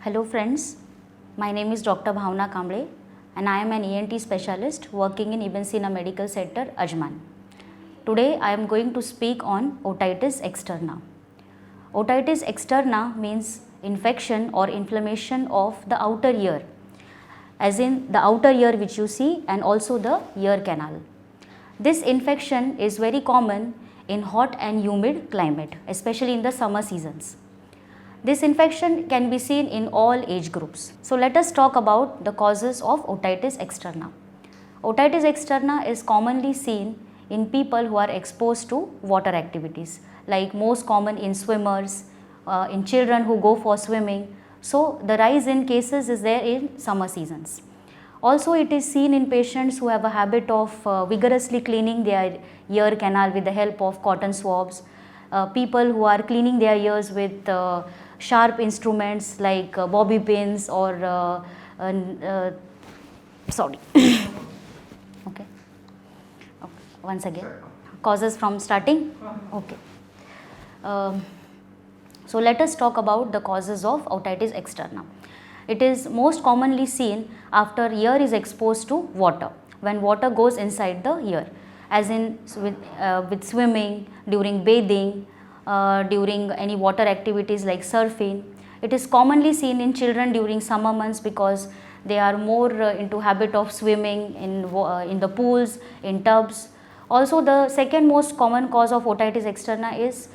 Hello friends, my name is Dr. Bhavna Kamble and I am an ENT specialist working in Ibn Sina Medical Center, Ajman. Today I am going to speak on otitis externa. Otitis externa means infection or inflammation of the outer ear, as in the outer ear which you see and also the ear canal. This infection is very common in hot and humid climate, especially in the summer seasons. This infection can be seen in all age groups. So let us talk about the causes of otitis externa. Otitis externa is commonly seen in people who are exposed to water activities, like most common in swimmers, in children who go for swimming. So the rise in cases is there in summer seasons. Also it is seen in patients who have a habit of vigorously cleaning their ear canal with the help of cotton swabs, people who are cleaning their ears with sharp instruments like bobby pins or sorry okay. Once again, causes from starting. Okay. So let us talk about the causes of otitis externa. It is most commonly seen after ear is exposed to water, when water goes inside the ear, as in with swimming, during bathing, during any water activities like surfing. It is commonly seen in children during summer months because they are more into habit of swimming in the pools, in tubs. Also the second most common cause of otitis externa is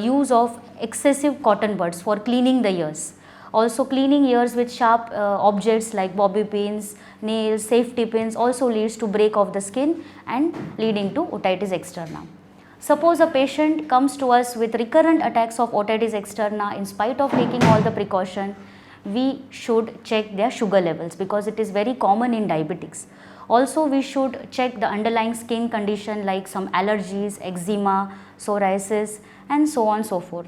use of excessive cotton buds for cleaning the ears. Also cleaning ears with sharp objects like bobby pins, nails, safety pins also leads to break of the skin and leading to otitis externa. Suppose a patient comes to us with recurrent attacks of otitis externa. In spite of taking all the precaution, we should check their sugar levels because it is very common in diabetics. Also we should check the underlying skin condition like some allergies, eczema, psoriasis and so on so forth.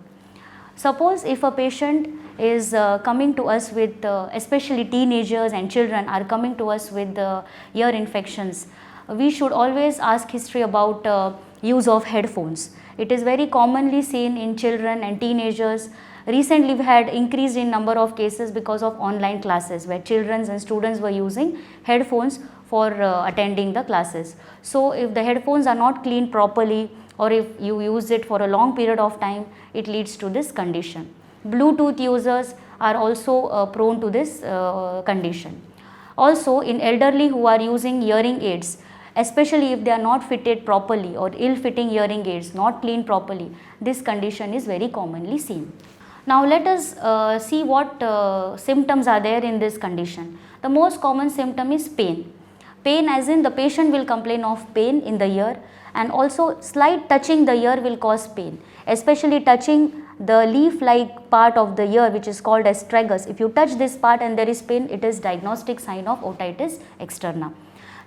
Suppose if a patient is coming to us with, especially teenagers and children are coming to us with ear infections, we should always ask history about use of headphones. It is very commonly seen in children and teenagers. Recently we had increased in number of cases because of online classes where children and students were using headphones for attending the classes. So if the headphones are not cleaned properly or if you use it for a long period of time, it leads to this condition. Bluetooth users are also prone to this condition. Also in elderly who are using hearing aids, especially if they are not fitted properly or ill-fitting hearing aids, not cleaned properly, this condition is very commonly seen. Now let us see what symptoms are there in this condition. The most common symptom is pain. Pain as in the patient will complain of pain in the ear, and also slight touching the ear will cause pain, especially touching the leaf-like part of the ear which is called as tragus. If you touch this part and there is pain, it is diagnostic sign of otitis externa.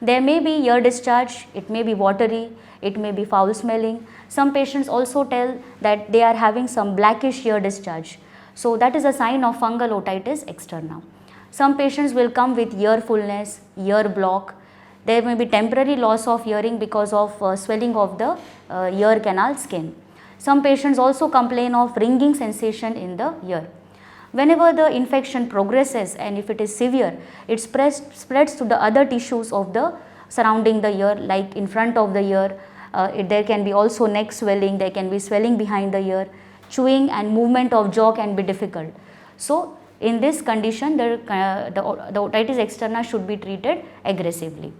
There may be ear discharge, it may be watery, it may be foul smelling. Some patients also tell that they are having some blackish ear discharge. So that is a sign of fungal otitis externa. Some patients will come with ear fullness, ear block. There may be temporary loss of hearing because of swelling of the ear canal skin. Some patients also complain of ringing sensation in the ear. Whenever the infection progresses and if it is severe, it spreads to the other tissues of the surrounding the ear, like in front of the ear. There can be also neck swelling, there can be swelling behind the ear, chewing and movement of jaw can be difficult. So in this condition, the otitis externa should be treated aggressively.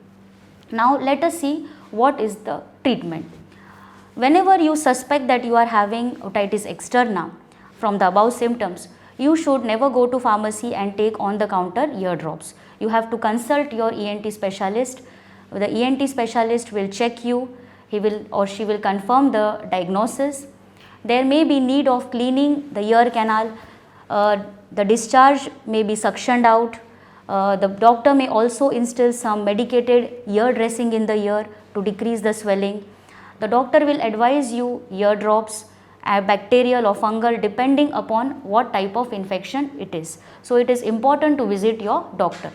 Now let us see what is the treatment. Whenever you suspect that you are having otitis externa from the above symptoms, you should never go to pharmacy and take on the counter ear drops. You have to consult your ENT specialist. The ENT specialist will check you, he will or she will confirm the diagnosis. There may be need of cleaning the ear canal, the discharge may be suctioned out. The doctor may also instill some medicated ear dressing in the ear to decrease the swelling. The doctor will advise you ear drops, bacterial or fungal, depending upon what type of infection it is. So it is important to visit your doctor.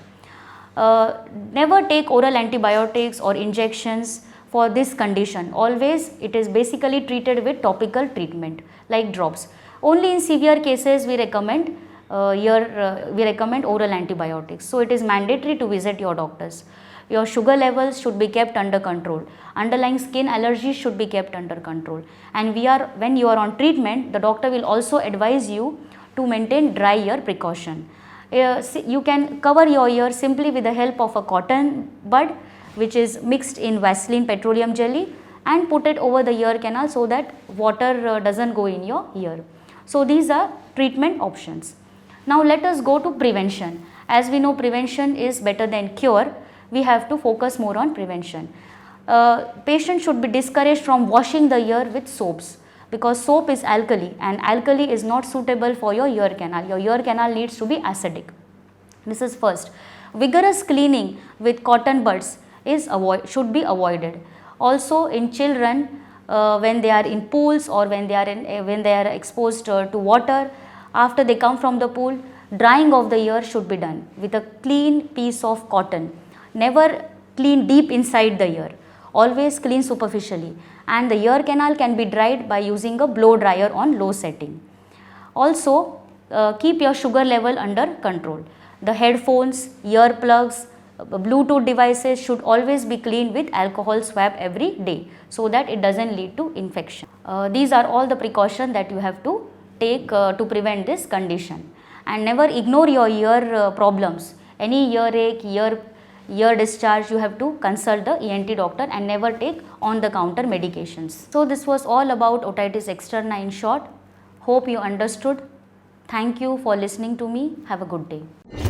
Never take oral antibiotics or injections for this condition. Always it is basically treated with topical treatment like drops. Only in severe cases we recommend we recommend oral antibiotics. So it is mandatory to visit your doctors. Your sugar levels should be kept under control. Underlying skin allergies should be kept under control. And when you are on treatment, the doctor will also advise you to maintain dry ear precaution. You can cover your ear simply with the help of a cotton bud, which is mixed in Vaseline petroleum jelly, and put it over the ear canal so that water doesn't go in your ear. So these are treatment options. Now let us go to prevention. As we know, prevention is better than cure. We have to focus more on prevention. Patients should be discouraged from washing the ear with soaps, because soap is alkali and alkali is not suitable for your ear canal. Your ear canal needs to be acidic. This is first. Vigorous cleaning with cotton buds should be avoided. Also in children, when they are in pools or when they are exposed to water, after they come from the pool, drying of the ear should be done with a clean piece of cotton. Never clean deep inside the ear, always clean superficially, and the ear canal can be dried by using a blow dryer on low setting. Also keep your sugar level under control. The headphones, earplugs, Bluetooth devices should always be cleaned with alcohol swab every day so that it doesn't lead to infection. These are all the precautions that you have to take to prevent this condition. And never ignore your ear problems. Any earache, ear discharge, you have to consult the ENT doctor and never take on the counter medications. So this was all about otitis externa in short. Hope you understood. Thank you for listening to me. Have a good day.